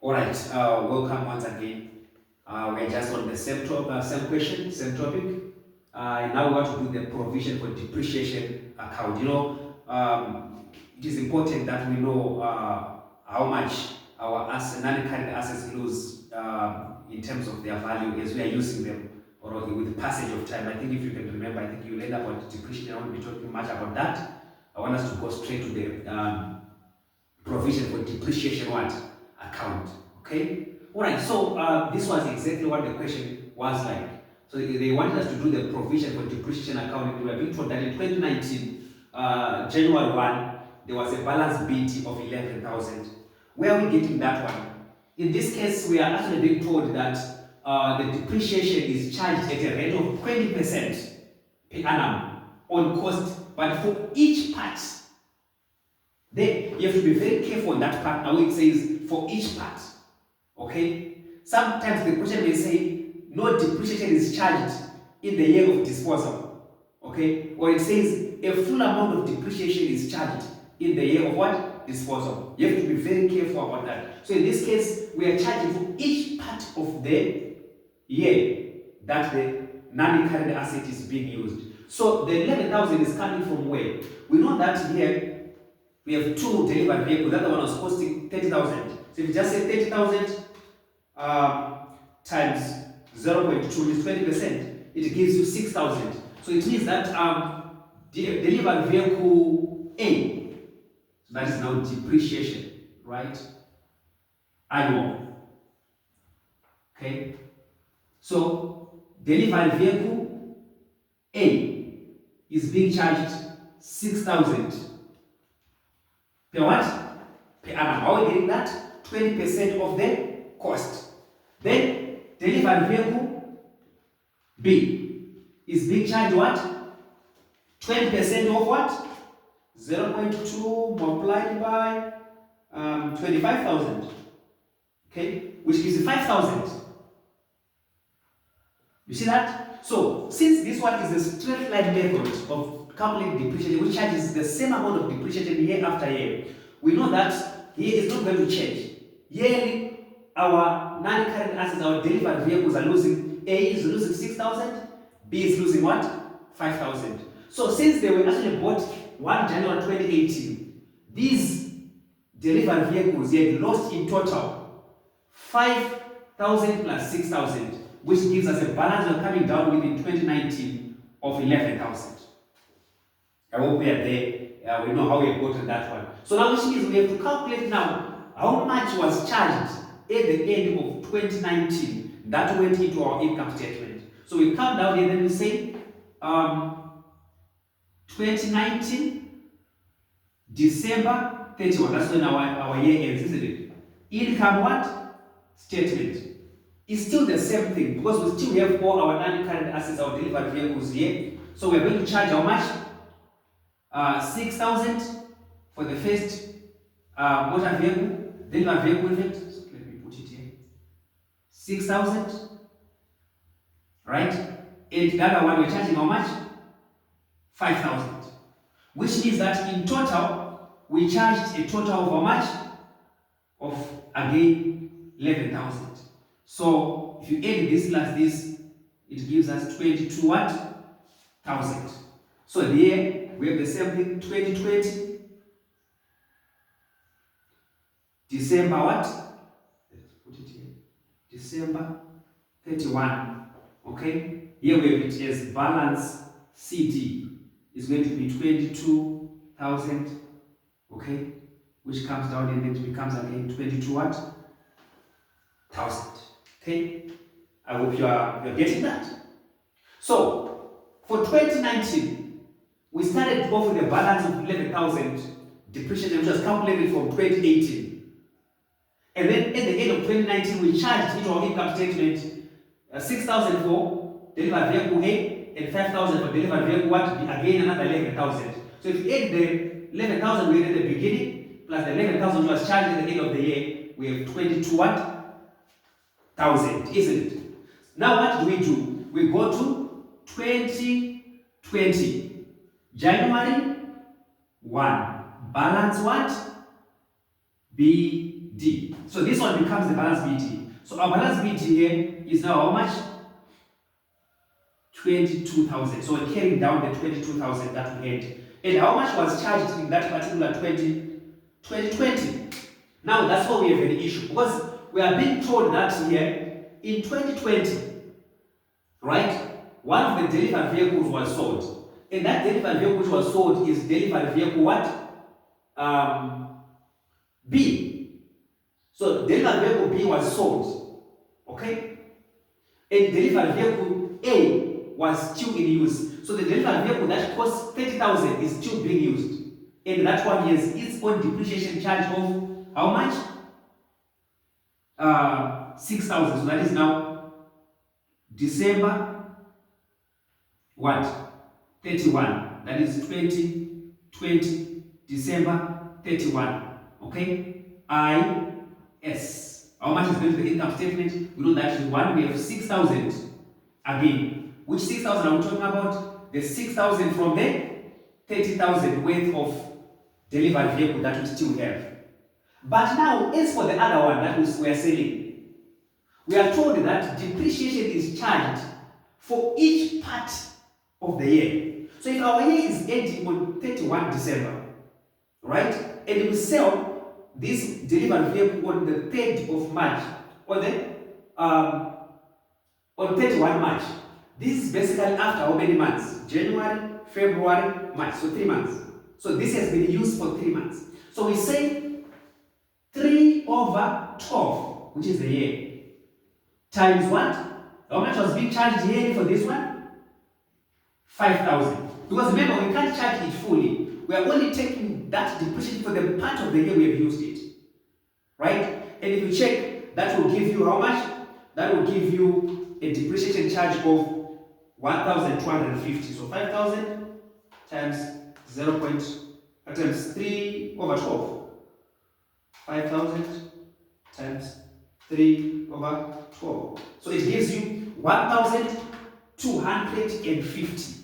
All right, welcome once again. We're just on the same question, same topic. Now we want to do the provision for depreciation account. It is important that we know how much our non-current assets lose in terms of their value as we are using them, or with the passage of time. I think if you can remember, I think you learned about depreciation. I won't be talking much about that. I want us to go straight to the provision for depreciation account. Okay. All right. So this was exactly what the question was like. So they wanted us to do the provision for depreciation account. We were being told that in 2019, January 1, there was a balance BT of 11,000. Where are we getting that one? In this case, we are actually being told that the depreciation is charged at a rate of 20% per annum on cost, but for each part. Then you have to be very careful on that part. Now it says for each part. Okay? Sometimes the question may say no depreciation is charged in the year of disposal. Okay? Or it says a full amount of depreciation is charged in the year of what? Disposal. You have to be very careful about that. So in this case, we are charging for each part of the year that the non-current asset is being used. So the 11,000 is coming from where? We know that here we have two delivered vehicles. The other one was costing 30,000. So if you just say 30,000 times 0.2 is 20%, it gives you 6,000. So it means that delivered vehicle A, so that is now depreciation, right? Annual. Okay. So delivered vehicle A is being charged 6,000. Per what? Per annum. How are we getting that? 20% of the cost. Then delivered vehicle B is being charged what? 20% of what? 0.2 multiplied by 25,000. Okay, which gives 5,000. You see that? So since this one is a straight line method of calculating depreciation, which charges the same amount of depreciation year after year, we know that here is not going to change. Yearly, our non-current assets, our delivered vehicles are losing. A is losing 6,000, B is losing what? 5,000. So since they were actually bought 1 January 2018, these delivered vehicles had lost in total 5,000 plus 6,000, which gives us a balance of coming down within 2019 of 11,000. I hope we are there. We know how we have gotten that one. So now which means we have to calculate now how much was charged at the end of 2019 that went into our income statement. So we come down here and then we say 2019 December 31. That's when our year ends, isn't it? Income what? Statement. It's still the same thing because we still have all our non-current assets, our delivered vehicles here. So we're going to charge how much? 6,000 for the first motor vehicle, delivered vehicle effect. So let me put it here. 6,000, right? And the other one we're charging how much? 5,000. Which means that in total we charged a total of how much? Of again 11,000. So if you add this plus this, it gives us 22 what? 1,000. So there we have the same thing, 2020, December what? Let's put it here. December 31. Okay? Here we have it as balance CD is going to be 22,000. Okay? Which comes down and it becomes again 22 what? 1,000. Okay? I hope you are getting that. So for 2019, we started off with a balance of 11,000 depreciation, which was calculated from 2018. And then at the end of 2019, we charged into our income statement 6,000 for delivered vehicle A and 5,000 for delivered vehicle what? Again, another 11,000. So if you add the 11,000 we had at the beginning, plus the 11,000 was charged at the end of the year, we have 22,000, isn't it? Now what do? We go to 2020. January 1. Balance what? BD. BD. So this one becomes the balance BD. So our balance BD here is now how much? 22,000. So we're carrying down the 22,000 that we had. And how much was charged in that particular 2020? Now that's why we have an issue, because we are being told that here in 2020, right, one of the delivered vehicles was sold. And that delivered vehicle which was sold is delivered vehicle what? B. So delivered vehicle B was sold. Okay? And delivered vehicle A was still in use. So the delivered vehicle that costs 30,000 is still being used. And that one has its own depreciation charge of how much? 6,000. So that is now December what? 31. That is 2020 December 31. Okay? IS. How much is going to the income statement? We know that in one we have 6,000. Again, which 6,000 are we talking about? The 6,000 from the 30,000 worth of delivered vehicle that we still have. But now, as for the other one that we are selling, we are told that depreciation is charged for each part of the year. So if our year is ending on 31 December, right, and we sell this delivered vehicle on the 3rd of March, on 31 March, this is basically after how many months? January, February, March, so 3 months. So this has been used for 3 months. So we say 3/12, which is the year, times what? How much was being charged here for this one? 5,000. Because remember, we can't charge it fully. We are only taking that depreciation for the part of the year we have used it. Right? And if you check, that will give you how much? That will give you a depreciation charge of 1,250. So 5,000 times times 3/12. 5,000 times 3/12. So it gives you 1,250.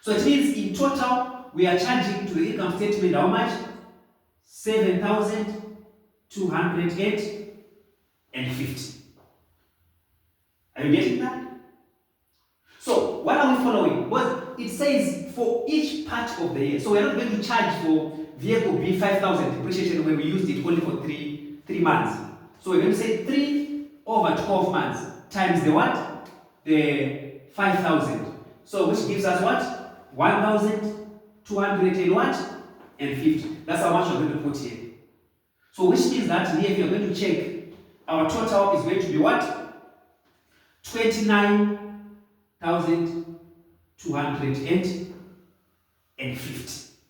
So it means in total we are charging to the income statement how much? 7,250. Are you getting that? So what are we following? Well, it says for each part of the year. So we're not going to charge for vehicle B 5,000 depreciation when we used it only for three months. So we're going to say 3/12 months times the what? The 5,000. So which gives us what? 1,250. That's how much we're going to put here. So which means that here, if you're going to check, our total is going to be what? 29,250.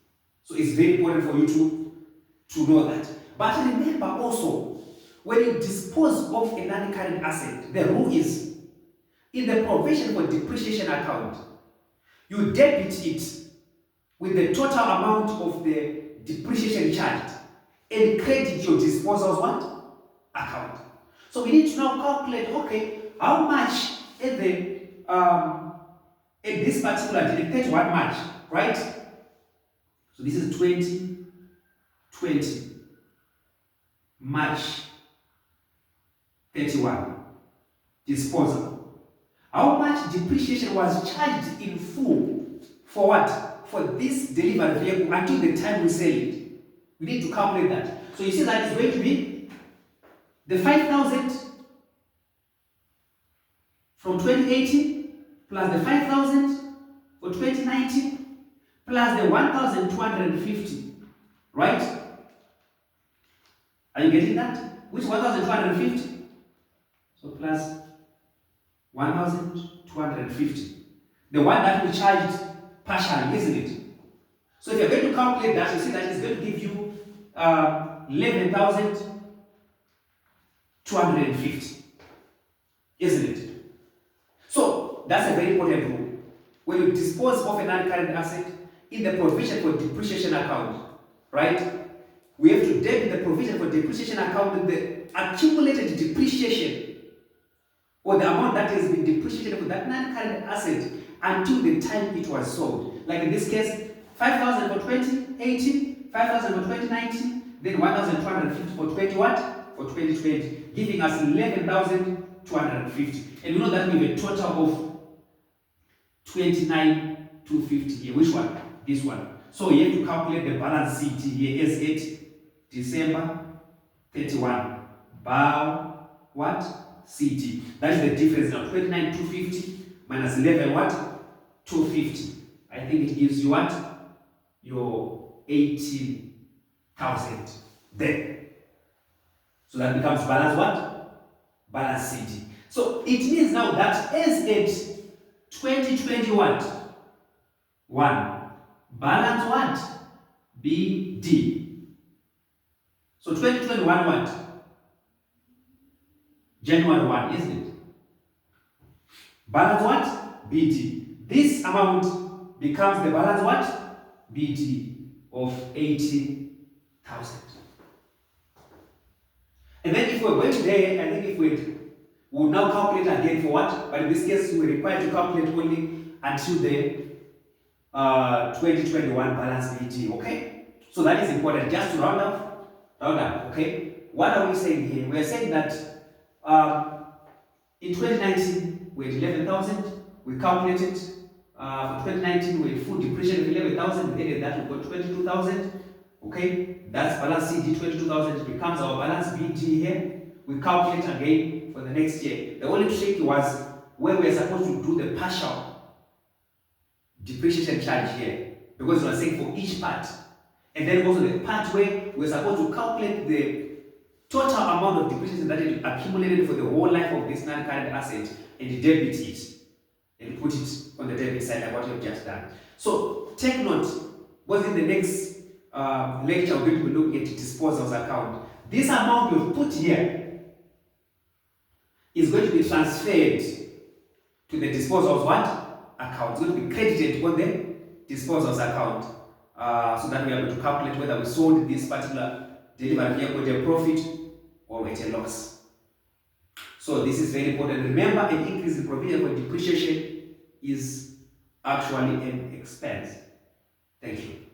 So it's very important for you to know that. But remember also, when you dispose of a non-current asset, the rule is, in the provision for depreciation account, you debit it with the total amount of the depreciation charged and credit your disposal's what? Account. So we need to now calculate, okay, how much at this particular date, 31 March, right? So this is 2020, March 31, disposal. How much depreciation was charged in full for what? For this delivered vehicle until the time we sell it. We need to calculate that. So you see that it's going to be the 5,000 from 2018 plus the 5,000 for 2019 plus the 1,250, right? Are you getting that? Which 1,250? So plus 1,250. The one that we charged partially, isn't it? So if you're going to calculate that, you see that it's going to give you 11,250, isn't it? So that's a very important rule. When you dispose of a non-current asset in the provision for depreciation account, right? We have to debit the provision for depreciation account with the accumulated depreciation or the amount that has been depreciated for that non-current asset until the time it was sold. Like in this case, 5,000 for 2018, 5,000 for 2019, then 1,250 for 20 what? For 2020, giving us 11,250. And we know that we have a total of 29,250 here. Which one? This one. So you have to calculate the balance CT here as at December 31. Bar what? CT. That is the difference now. 29,250 minus 11 what? 250. I think it gives you what? Your 18,000 there. So that becomes balance what? Balance CT. So it means now that as at 2020 what? 1. Balance what? BD. So 2021 what? January 1, isn't it? Balance what? BD. This amount becomes the balance what? BD of 80,000. And then if we're going there, I think if we'll now calculate again for what? But in this case, we're required to calculate only until the 2021 balance BD, okay? So that is important, just to round up, okay? What are we saying here? We're saying that in 2019, we had 11,000, we calculated, for 2019, we had full depreciation of 11,000, we added that, we got 22,000, okay? That's balance CD, 22,000 becomes our balance BG here. We calculate again for the next year. The only trick was where we are supposed to do the partial depreciation charge here, because we are saying for each part. And then also the part where we're supposed to calculate the total amount of depreciation that is accumulated for the whole life of this non-current asset and debit it and put it on the debit side like what you've just done. So take note, because in the next lecture we're going to be looking at disposals account. This amount we've put here is going to be transferred to the disposals what? Account. It's going to be credited on the disposals account so that we are able to calculate whether we sold this particular delivered vehicle at a profit or at a loss. So this is very important. Remember, an increase in provision for depreciation is actually an expense. Thank you.